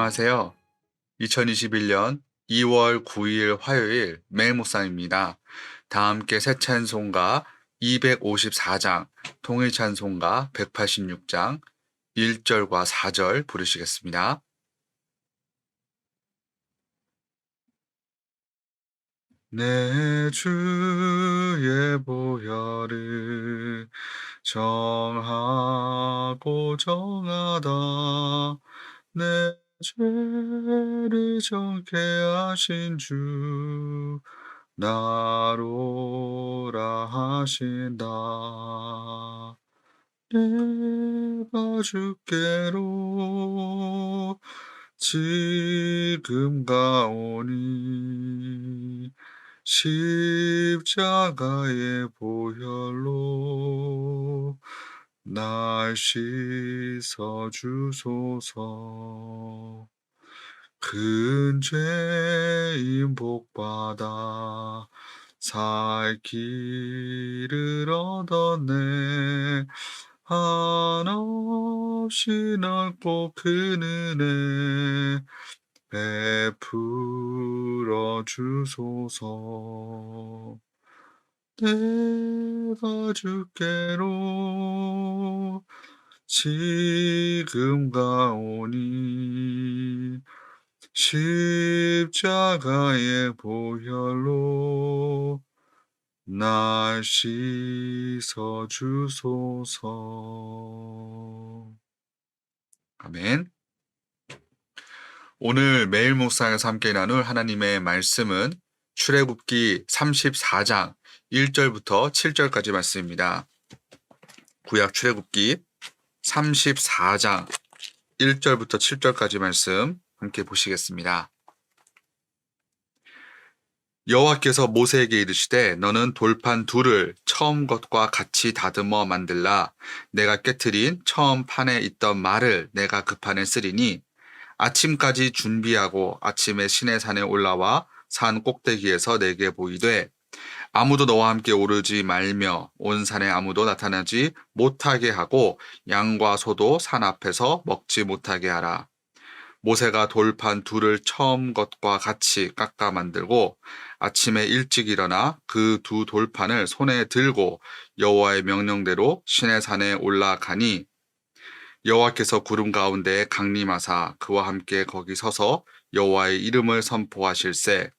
안녕하세요. 2021년 2월 9일 화요일 매일 묵상입니다. 다 함께 새 찬송가 254장, 통일 찬송가 186장, 1절과 4절 부르시겠습니다. 내 주의 보혈을 정하고 정하다 내 죄를 정케 하신 주 나로라 하신다. 내가 주께로 지금 가오니 십자가의 보혈로 날 씻어 주소서. 큰 죄인 복받아 살 길을 얻었네. 한없이 넓고 큰 은혜 베풀어 주소서. 내가 주께로 지금 가오니 십자가의 보혈로 날 씻어 주소서. 아멘. 오늘 매일 묵상에서 함께 나눌 하나님의 말씀은 출애굽기 34장 1절부터 7절까지 말씀입니다. 구약 출애굽기 34장 1절부터 7절까지 말씀 함께 보시겠습니다. 여호와께서 모세에게 이르시되 너는 돌판 둘을 처음 것과 같이 다듬어 만들라. 내가 깨트린 처음 판에 있던 말을 내가 그 판에 쓰리니 아침까지 준비하고 아침에 시내산에 올라와 산 꼭대기에서 내게 보이되 아무도 너와 함께 오르지 말며 온 산에 아무도 나타나지 못하게 하고 양과 소도 산 앞에서 먹지 못하게 하라. 모세가 돌판 둘을 처음 것과 같이 깎아 만들고 아침에 일찍 일어나 그 두 돌판을 손에 들고 여호와의 명령대로 시내산에 올라가니 여호와께서 구름 가운데에 강림하사 그와 함께 거기 서서 여호와의 이름을 선포하실세.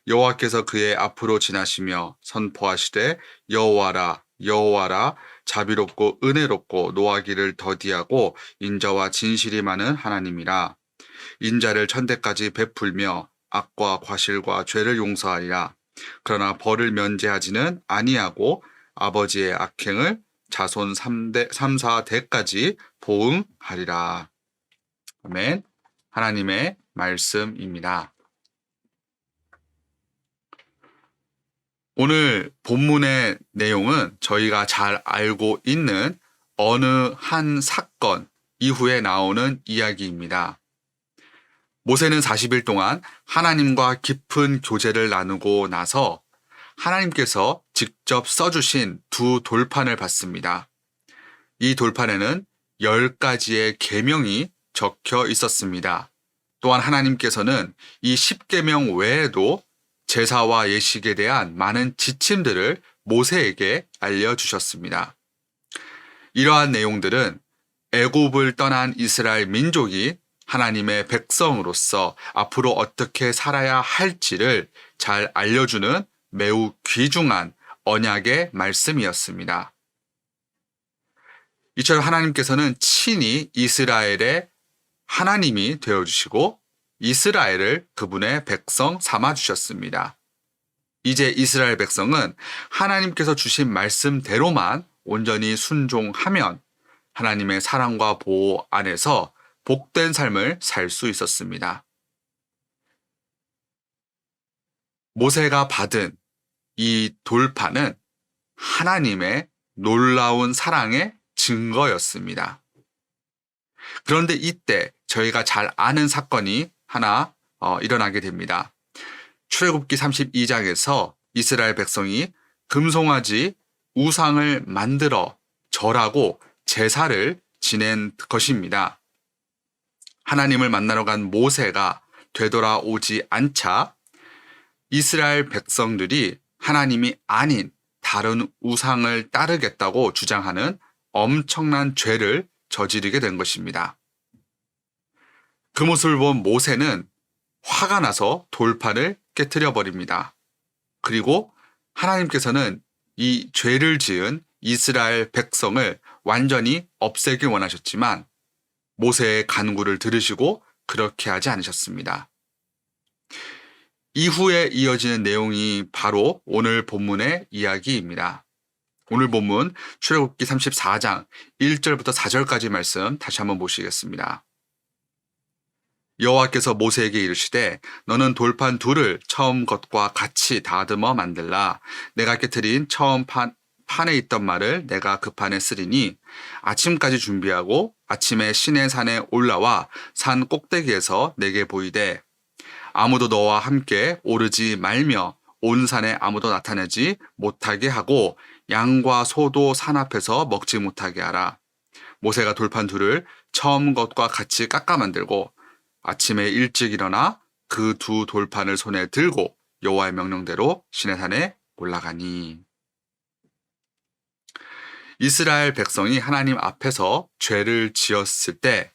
여호와께서 그의 앞으로 지나시며 선포하시되 여호와라 여호와라 자비롭고 은혜롭고 노하기를 더디하고 인자와 진실이 많은 하나님이라. 인자를 천대까지 베풀며 악과 과실과 죄를 용서하리라. 그러나 벌을 면제하지는 아니하고 아버지의 악행을 자손 3대, 3, 4대까지 보응하리라. 아멘. 하나님의 말씀입니다. 오늘 본문의 내용은 저희가 잘 알고 있는 어느 한 사건 이후에 나오는 이야기입니다. 모세는 40일 동안 하나님과 깊은 교제를 나누고 나서 하나님께서 직접 써주신 두 돌판을 받습니다. 이 돌판에는 10가지의 계명이 적혀 있었습니다. 또한 하나님께서는 이 10계명 외에도 제사와 예식에 대한 많은 지침들을 모세에게 알려주셨습니다. 이러한 내용들은 애굽을 떠난 이스라엘 민족이 하나님의 백성으로서 앞으로 어떻게 살아야 할지를 잘 알려주는 매우 귀중한 언약의 말씀이었습니다. 이처럼 하나님께서는 친히 이스라엘의 하나님이 되어주시고 이스라엘을 그분의 백성 삼아주셨습니다. 이제 이스라엘 백성은 하나님께서 주신 말씀대로만 온전히 순종하면 하나님의 사랑과 보호 안에서 복된 삶을 살 수 있었습니다. 모세가 받은 이 돌판은 하나님의 놀라운 사랑의 증거였습니다. 그런데 이때 저희가 잘 아는 사건이 하나 일어나게 됩니다. 출애굽기 32장에서 이스라엘 백성이 금송아지 우상을 만들어 절하고 제사를 지낸 것입니다. 하나님을 만나러 간 모세가 되돌아오지 않자 이스라엘 백성들이 하나님이 아닌 다른 우상을 따르겠다고 주장하는 엄청난 죄를 저지르게 된 것입니다. 그 모습을 본 모세는 화가 나서 돌판을 깨트려 버립니다. 그리고 하나님께서는 이 죄를 지은 이스라엘 백성을 완전히 없애길 원하셨지만 모세의 간구를 들으시고 그렇게 하지 않으셨습니다. 이후에 이어지는 내용이 바로 오늘 본문의 이야기입니다. 오늘 본문 출애굽기 34장 1절부터 4절까지 말씀 다시 한번 보시겠습니다. 여호와께서 모세에게 이르시되 너는 돌판 둘을 처음 것과 같이 다듬어 만들라. 내가 깨트린 처음 판에 있던 말을 내가 그 판에 쓰리니 아침까지 준비하고 아침에 시내산에 올라와 산 꼭대기에서 내게 보이되 아무도 너와 함께 오르지 말며 온 산에 아무도 나타내지 못하게 하고 양과 소도 산 앞에서 먹지 못하게 하라. 모세가 돌판 둘을 처음 것과 같이 깎아 만들고 아침에 일찍 일어나 그 두 돌판을 손에 들고 여호와의 명령대로 시내산에 올라가니. 이스라엘 백성이 하나님 앞에서 죄를 지었을 때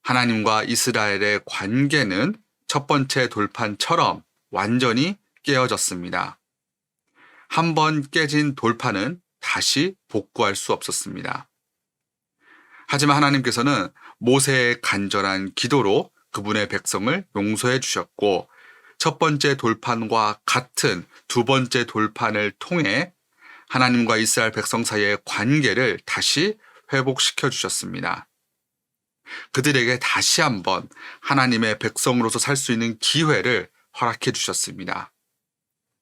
하나님과 이스라엘의 관계는 첫 번째 돌판처럼 완전히 깨어졌습니다. 한번 깨진 돌판은 다시 복구할 수 없었습니다. 하지만 하나님께서는 모세의 간절한 기도로 그분의 백성을 용서해 주셨고 첫 번째 돌판과 같은 두 번째 돌판을 통해 하나님과 이스라엘 백성 사이의 관계를 다시 회복시켜 주셨습니다. 그들에게 다시 한번 하나님의 백성으로서 살 수 있는 기회를 허락해 주셨습니다.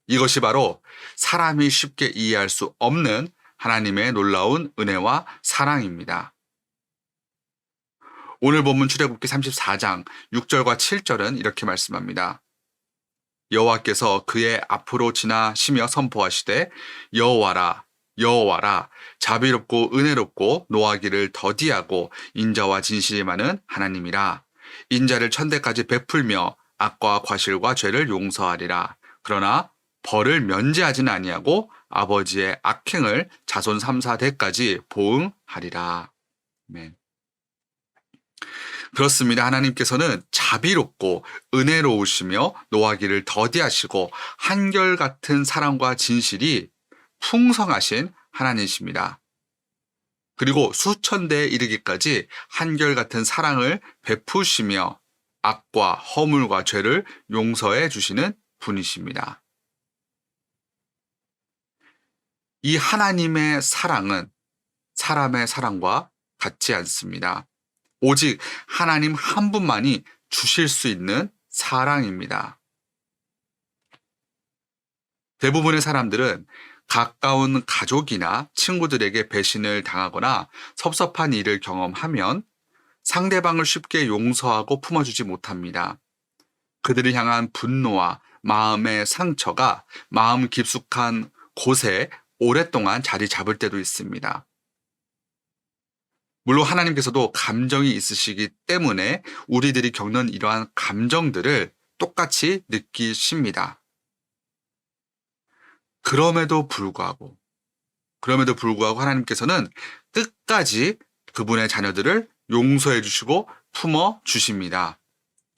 이것이 바로 사람이 쉽게 이해할 수 없는 하나님의 놀라운 은혜와 사랑입니다. 오늘 본문 출애굽기 34장 6절과 7절은 이렇게 말씀합니다. 여호와께서 그의 앞으로 지나시며 선포하시되 여호와라 여호와라 자비롭고 은혜롭고 노하기를 더디하고 인자와 진실이 많은 하나님이라. 인자를 천대까지 베풀며 악과 과실과 죄를 용서하리라. 그러나 벌을 면제하지는 아니하고 아버지의 악행을 자손 3, 4대까지 보응하리라. 아멘. 그렇습니다. 하나님께서는 자비롭고 은혜로우시며 노하기를 더디하시고 한결같은 사랑과 진실이 풍성하신 하나님이십니다. 그리고 수천 대에 이르기까지 한결같은 사랑을 베푸시며 악과 허물과 죄를 용서해 주시는 분이십니다. 이 하나님의 사랑은 사람의 사랑과 같지 않습니다. 오직 하나님 한 분만이 주실 수 있는 사랑입니다. 대부분의 사람들은 가까운 가족이나 친구들에게 배신을 당하거나 섭섭한 일을 경험하면 상대방을 쉽게 용서하고 품어주지 못합니다. 그들을 향한 분노와 마음의 상처가 마음 깊숙한 곳에 오랫동안 자리 잡을 때도 있습니다. 물론 하나님께서도 감정이 있으시기 때문에 우리들이 겪는 이러한 감정들을 똑같이 느끼십니다. 그럼에도 불구하고 하나님께서는 끝까지 그분의 자녀들을 용서해 주시고 품어 주십니다.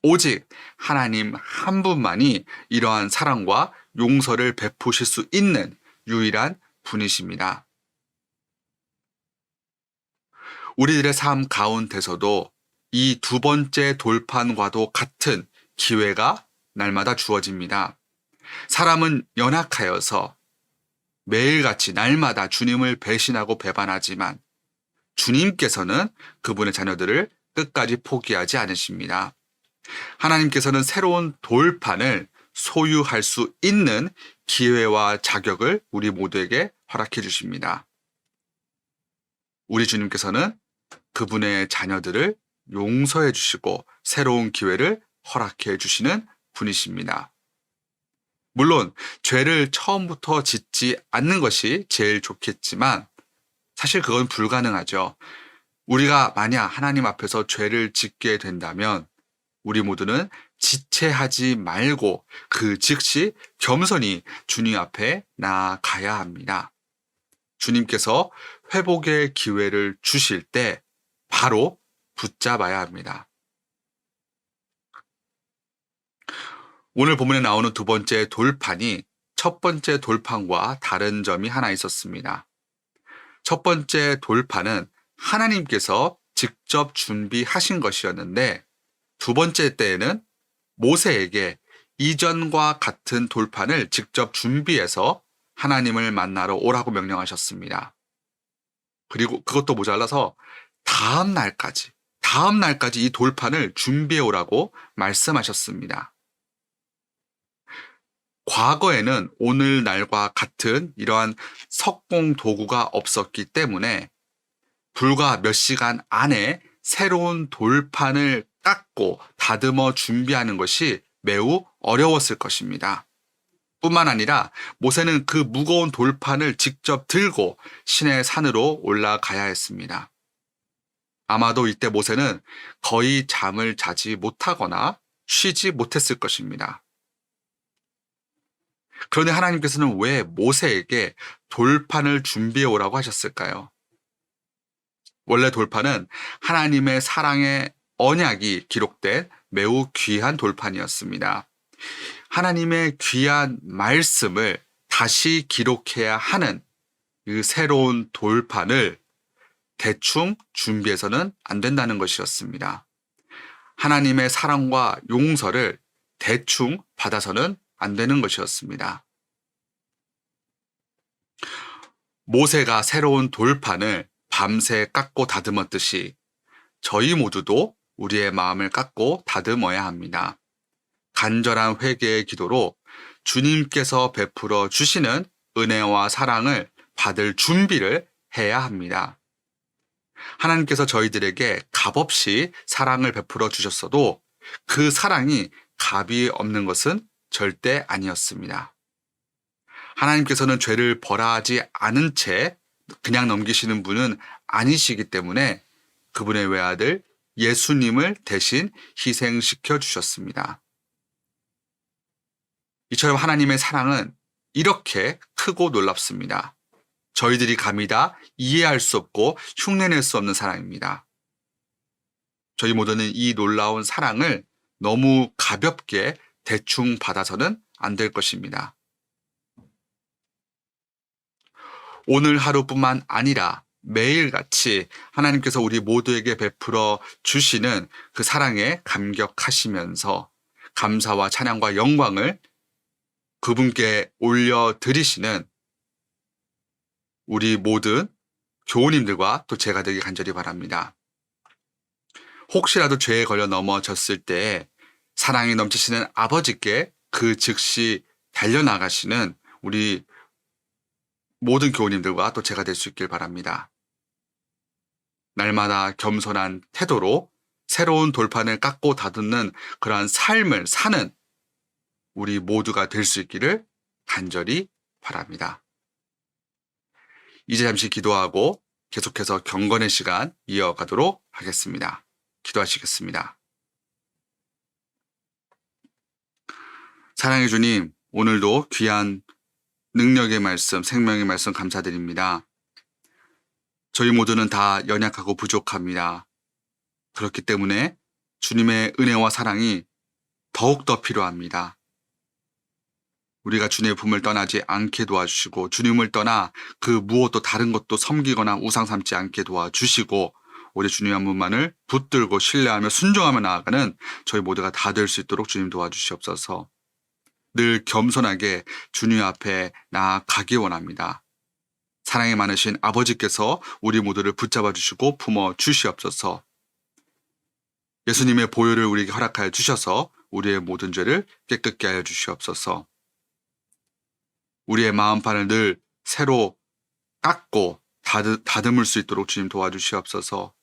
오직 하나님 한 분만이 이러한 사랑과 용서를 베푸실 수 있는 유일한 분이십니다. 우리들의 삶 가운데서도 이 두 번째 돌판과도 같은 기회가 날마다 주어집니다. 사람은 연약하여서 매일같이 날마다 주님을 배신하고 배반하지만 주님께서는 그분의 자녀들을 끝까지 포기하지 않으십니다. 하나님께서는 새로운 돌판을 소유할 수 있는 기회와 자격을 우리 모두에게 허락해 주십니다. 우리 주님께서는 그분의 자녀들을 용서해 주시고 새로운 기회를 허락해 주시는 분이십니다. 물론 죄를 처음부터 짓지 않는 것이 제일 좋겠지만 사실 그건 불가능하죠. 우리가 만약 하나님 앞에서 죄를 짓게 된다면 우리 모두는 지체하지 말고 그 즉시 겸손히 주님 앞에 나아가야 합니다. 주님께서 회복의 기회를 주실 때 바로 붙잡아야 합니다. 오늘 본문에 나오는 두 번째 돌판이 첫 번째 돌판과 다른 점이 하나 있었습니다. 첫 번째 돌판은 하나님께서 직접 준비하신 것이었는데 두 번째 때에는 모세에게 이전과 같은 돌판을 직접 준비해서 하나님을 만나러 오라고 명령하셨습니다. 그리고 그것도 모자라서 다음 날까지 이 돌판을 준비해 오라고 말씀하셨습니다. 과거에는 오늘날과 같은 이러한 석공 도구가 없었기 때문에 불과 몇 시간 안에 새로운 돌판을 깎고 다듬어 준비하는 것이 매우 어려웠을 것입니다. 뿐만 아니라 모세는 그 무거운 돌판을 직접 들고 시내 산으로 올라가야 했습니다. 아마도 이때 모세는 거의 잠을 자지 못하거나 쉬지 못했을 것입니다. 그런데 하나님께서는 왜 모세에게 돌판을 준비해 오라고 하셨을까요? 원래 돌판은 하나님의 사랑의 언약이 기록된 매우 귀한 돌판이었습니다. 하나님의 귀한 말씀을 다시 기록해야 하는 그 새로운 돌판을 대충 준비해서는 안 된다는 것이었습니다. 하나님의 사랑과 용서를 대충 받아서는 안 되는 것이었습니다. 모세가 새로운 돌판을 밤새 깎고 다듬었듯이 저희 모두도 우리의 마음을 깎고 다듬어야 합니다. 간절한 회개의 기도로 주님께서 베풀어 주시는 은혜와 사랑을 받을 준비를 해야 합니다. 하나님께서 저희들에게 값없이 사랑을 베풀어 주셨어도 그 사랑이 값이 없는 것은 절대 아니었습니다. 하나님께서는 죄를 벌하지 않은 채 그냥 넘기시는 분은 아니시기 때문에 그분의 외아들 예수님을 대신 희생시켜 주셨습니다. 이처럼 하나님의 사랑은 이렇게 크고 놀랍습니다. 저희들이 감히 다 이해할 수 없고 흉내낼 수 없는 사랑입니다. 저희 모두는 이 놀라운 사랑을 너무 가볍게 대충 받아서는 안 될 것입니다. 오늘 하루뿐만 아니라 매일같이 하나님께서 우리 모두에게 베풀어 주시는 그 사랑에 감격하시면서 감사와 찬양과 영광을 그분께 올려드리시는 우리 모든 교우님들과 또 제가 되길 간절히 바랍니다. 혹시라도 죄에 걸려 넘어졌을 때 사랑이 넘치시는 아버지께 그 즉시 달려나가시는 우리 모든 교우님들과 또 제가 될 수 있길 바랍니다. 날마다 겸손한 태도로 새로운 돌판을 깎고 다듬는 그러한 삶을 사는 우리 모두가 될 수 있기를 간절히 바랍니다. 이제 잠시 기도하고 계속해서 경건의 시간 이어가도록 하겠습니다. 기도하시겠습니다. 사랑의 주님, 오늘도 귀한 능력의 말씀, 생명의 말씀 감사드립니다. 저희 모두는 다 연약하고 부족합니다. 그렇기 때문에 주님의 은혜와 사랑이 더욱더 필요합니다. 우리가 주님의 품을 떠나지 않게 도와주시고 주님을 떠나 그 무엇도 다른 것도 섬기거나 우상 삼지 않게 도와주시고 우리 주님 한 분만을 붙들고 신뢰하며 순종하며 나아가는 저희 모두가 다 될 수 있도록 주님 도와주시옵소서. 늘 겸손하게 주님 앞에 나아가기 원합니다. 사랑이 많으신 아버지께서 우리 모두를 붙잡아 주시고 품어 주시옵소서. 예수님의 보혈을 우리에게 허락하여 주셔서 우리의 모든 죄를 깨끗게 하여 주시옵소서. 우리의 마음판을 늘 새로 깎고 다듬을 수 있도록 주님 도와주시옵소서.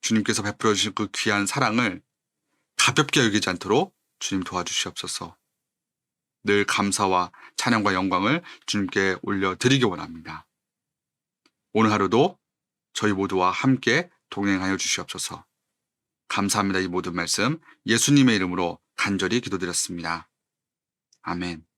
주님께서 베풀어 주신 그 귀한 사랑을 가볍게 여기지 않도록 주님 도와주시옵소서. 늘 감사와 찬양과 영광을 주님께 올려드리기 원합니다. 오늘 하루도 저희 모두와 함께 동행하여 주시옵소서. 감사합니다. 이 모든 말씀 예수님의 이름으로 간절히 기도드렸습니다. 아멘.